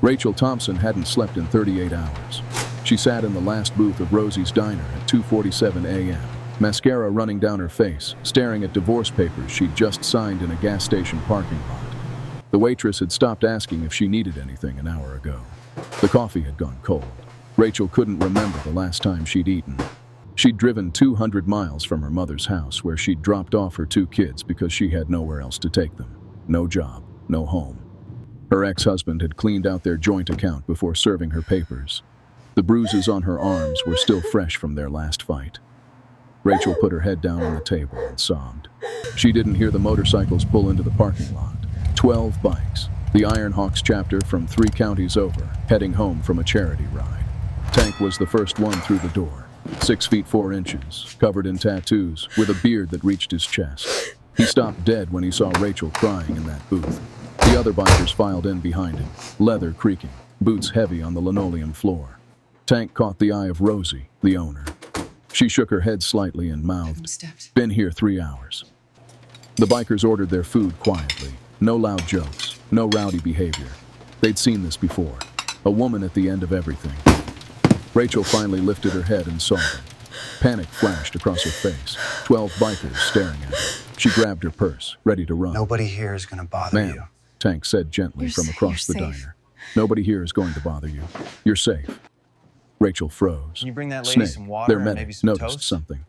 Rachel Thompson hadn't slept in 38 hours. She sat in the last booth of Rosie's Diner at 2:47 a.m., mascara running down her face, staring at divorce papers she'd just signed in a gas station parking lot. The waitress had stopped asking if she needed anything an hour ago. The coffee had gone cold. Rachel couldn't remember the last time she'd eaten. She'd driven 200 miles from her mother's house where she'd dropped off her 2 kids because she had nowhere else to take them. No job, no home. Her ex-husband had cleaned out their joint account before serving her papers. The bruises on her arms were still fresh from their last fight. Rachel put her head down on the table and sobbed. She didn't hear the motorcycles pull into the parking lot. 12 bikes, the Iron Hawks chapter from 3 counties over, heading home from a charity ride. Tank was the first one through the door. 6 feet 4 inches, covered in tattoos, with a beard that reached his chest. He stopped dead when he saw Rachel crying in that booth. The other bikers filed in behind him, leather creaking, boots heavy on the linoleum floor. Tank caught the eye of Rosie, the owner. She shook her head slightly and mouthed, "Been here 3 hours." The bikers ordered their food quietly. No loud jokes, no rowdy behavior. They'd seen this before. A woman at the end of everything. Rachel finally lifted her head and saw them. Panic flashed across her face. 12 bikers staring at her. She grabbed her purse, ready to run. "Nobody here is going to bother you." "Ma'am," Tank said gently from across the diner. "Nobody here is going to bother you. You're safe." Rachel froze. "Can you bring that lady Snake, some water their and medic, maybe some noticed toast?" something.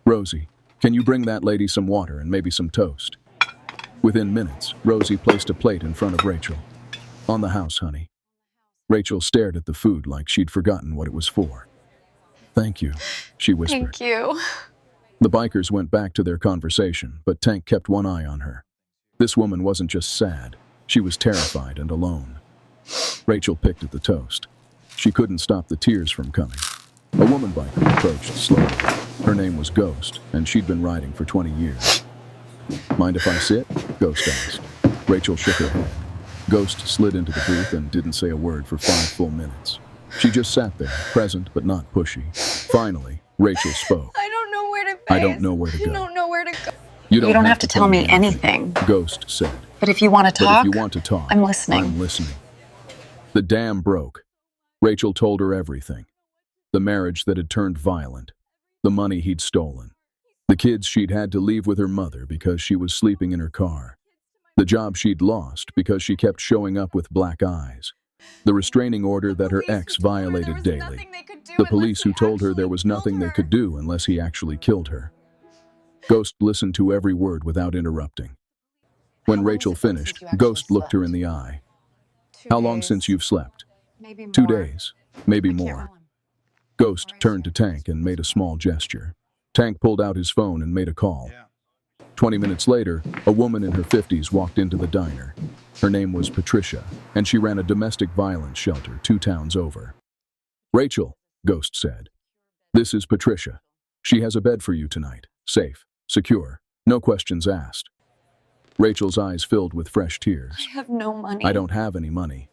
"Rosie, can you bring that lady some water and maybe some toast?" Within minutes, Rosie placed a plate in front of Rachel. "On the house, honey." Rachel stared at the food like she'd forgotten what it was for. "Thank you," she whispered. Thank you. The bikers went back to their conversation, but Tank kept one eye on her. This woman wasn't just sad, she was terrified and alone. Rachel picked at the toast. She couldn't stop the tears from coming. A woman biker approached slowly. Her name was Ghost, and she'd been riding for 20 years. "Mind if I sit?" Ghost asked. Rachel shook her head. Ghost slid into the booth and didn't say a word for 5 full minutes. She just sat there, present but not pushy. Finally, Rachel spoke. I don't know where to "I don't know where to go." I don't know where to go. You don't have to tell me anything. Ghost said. But if you want to "But talk, if you want to talk, I'm listening." I'm listening." The dam broke. Rachel told her everything. The marriage that had turned violent. The money he'd stolen. The kids she'd had to leave with her mother because she was sleeping in her car. The job she'd lost because she kept showing up with black eyes. The restraining order that her ex violated daily. The police who told her there was nothing they could do unless he actually killed her. Ghost listened to every word without interrupting. When Rachel finished, Ghost looked her in the eye. "How long since you've slept?" Maybe 2 more. days, maybe more. Ghost turned to Tank and made a small gesture. Tank pulled out his phone and made a call. 20 minutes later, a woman in her 50s walked into the diner. Her name was Patricia, and she ran a domestic violence shelter 2 towns over. "Rachel," Ghost said. "This is Patricia. She has a bed for you tonight. Safe, secure, no questions asked." Rachel's eyes filled with fresh tears. I have no money. "I don't have any money."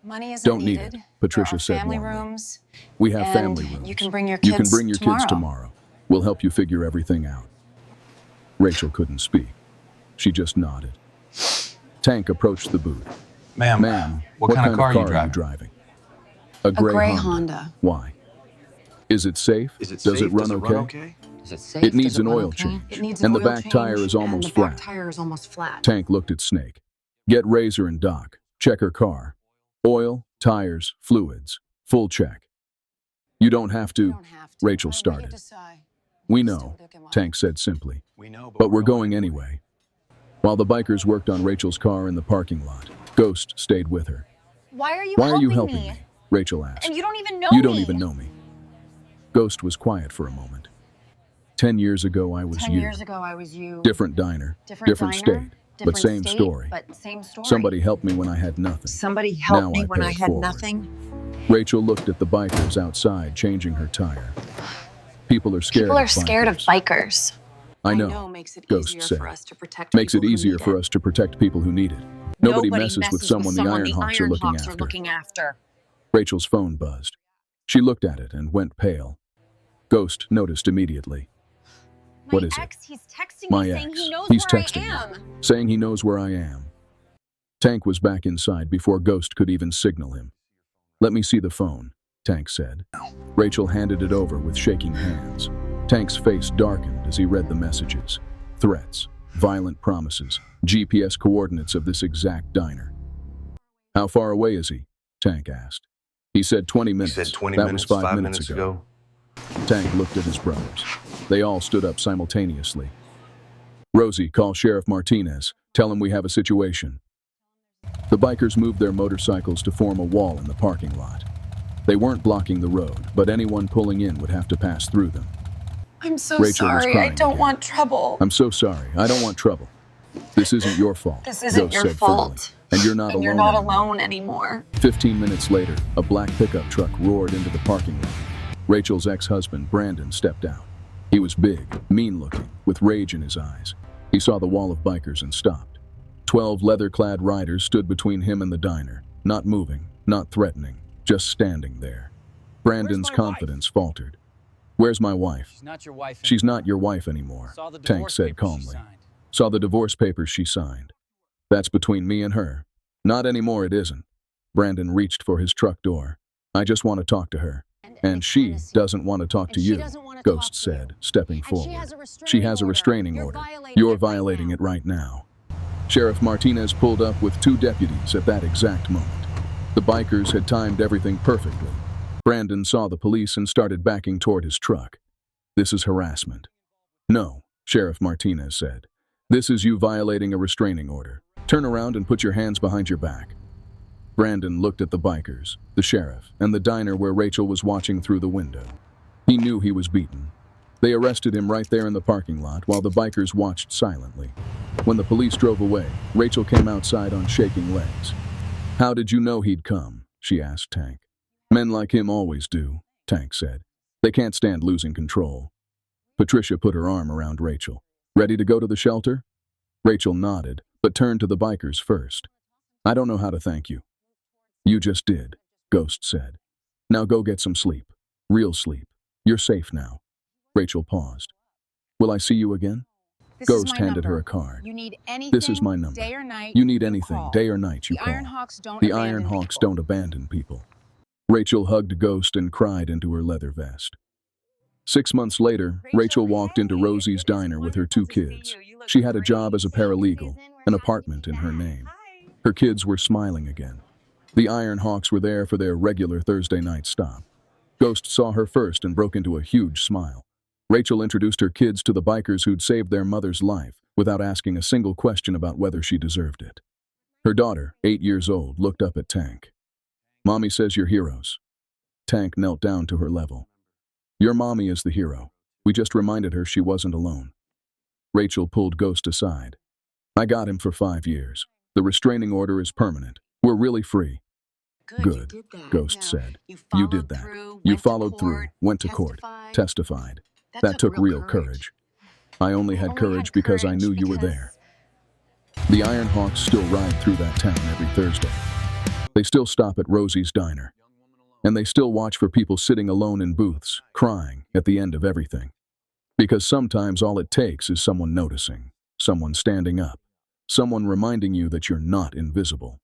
Money isn't "Don't need needed. it," Patricia There are said family warmly. rooms. "We have and family rooms. You can bring your You kids can bring your kids tomorrow. We'll help you figure everything out." Rachel couldn't speak. She just nodded. Tank approached the booth. Ma'am, what kind of car are you driving?" A gray Honda. "Why? Is it safe? Does it run okay?" Is it safe? "It needs Does an run oil okay? change. It needs And an the oil back change, tire is almost and the back flat." tire is almost flat. Tank looked at Snake. "Get Razor and Doc. Check her car. Oil, tires, fluids. Full check." "You don't have to," Rachel started. "We know," Tank said simply. "We know, "But we're going anyway." While the bikers worked on Rachel's car in the parking lot, Ghost stayed with her. Why are you "Why are you helping helping me?" Rachel asked. And you don't even know "You me. don't even know me." Ghost was quiet for a moment. 10 years ago, I was 10 you. years ago, I was you. Different diner, different state, but same story. But same story. Somebody helped me when I had nothing. Somebody helped Now me I when pay I it had forward. nothing. Rachel looked at the bikers outside changing her tire. People are scared People are of scared of bikers. bikers. I know, makes it Ghost easier said. for us to protect Makes it people who easier need for it. us to protect people who need it. Nobody messes with someone the Iron Hawks are looking after. Rachel's phone buzzed. She looked at it and went pale. Ghost noticed immediately. "What is it?" He's texting "My me ex. saying he knows He's where texting I am. me, saying he knows where I am." Tank was back inside before Ghost could even signal him. "Let me see the phone," Tank said. Rachel handed it over with shaking hands. Tank's face darkened as he read the messages. Threats, violent promises, GPS coordinates of this exact diner. "How far away is he?" Tank asked. He said 20 minutes. You said 20 that minutes, was 5 minutes minutes ago. ago. Tank looked at his brothers. They all stood up simultaneously. "Rosie, call Sheriff Martinez. Tell him we have a situation." The bikers moved their motorcycles to form a wall in the parking lot. They weren't blocking the road, but anyone pulling in would have to pass through them. I'm so Rachel was sorry. I crying don't again. want trouble. "I'm so sorry. I don't want trouble. This isn't your fault," This isn't Ghost your said fault. firmly. "And you're not And alone you're not anymore." alone anymore. 15 minutes later, a black pickup truck roared into the parking lot. Rachel's ex-husband, Brandon, stepped out. He was big, mean-looking, with rage in his eyes. He saw the wall of bikers and stopped. 12 leather-clad riders stood between him and the diner, not moving, not threatening, just standing there. Brandon's confidence faltered. "Where's my wife?" She's not your wife. "She's not your wife anymore," Saw the Tank divorce said papers she calmly. signed. "Saw the divorce papers she signed. That's between me and her." "Not anymore, it isn't." Brandon reached for his truck door. "I just want to talk to her. And she doesn't want to talk to you," Ghost said, stepping forward. "She has a restraining order. You're violating it right now." Sheriff Martinez pulled up with 2 deputies at that exact moment. The bikers had timed everything perfectly. Brandon saw the police and started backing toward his truck. "This is harassment." "No," Sheriff Martinez said. "This is you violating a restraining order. Turn around and put your hands behind your back." Brandon looked at the bikers, the sheriff, and the diner where Rachel was watching through the window. He knew he was beaten. They arrested him right there in the parking lot while the bikers watched silently. When the police drove away, Rachel came outside on shaking legs. "How did you know he'd come?" she asked Tank. "Men like him always do," Tank said. "They can't stand losing control." Patricia put her arm around Rachel. "Ready to go to the shelter?" Rachel nodded, but turned to the bikers first. "I don't know how to thank you." "You just did," Ghost said. "Now go get some sleep. Real sleep. You're safe now." Rachel paused. "Will I see you again?" Ghost handed her a card. You need anything, "This is my number. day or night, You need anything, call. day or night, you The call. Iron Hawks don't The abandon Iron Hawks people. don't abandon people." Rachel hugged Ghost and cried into her leather vest. 6 months later, Rachel walked into Rosie's diner with her 2 kids. She had a job as a paralegal, an apartment in her name. Her kids were smiling again. The Iron Hawks were there for their regular Thursday night stop. Ghost saw her first and broke into a huge smile. Rachel introduced her kids to the bikers who'd saved their mother's life without asking a single question about whether she deserved it. Her daughter, 8 years old, looked up at Tank. "Mommy says you're heroes." Tank knelt down to her level. "Your mommy is the hero. We just reminded her she wasn't alone." Rachel pulled Ghost aside. "I got him for 5 years. The restraining order is permanent. We're really free." "Good," You did that. Ghost Yeah. said. You "You did that. You followed through, went to court, testified. That took real courage. I only had courage because I knew you were there." The Iron Hawks still ride through that town every Thursday. They still stop at Rosie's diner. And they still watch for people sitting alone in booths, crying at the end of everything. Because sometimes all it takes is someone noticing, someone standing up, someone reminding you that you're not invisible.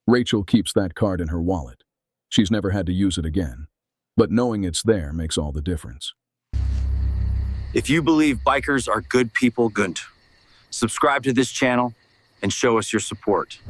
Rachel keeps that card in her wallet. She's never had to use it again. But knowing it's there makes all the difference. If you believe bikers are good people, subscribe to this channel and show us your support.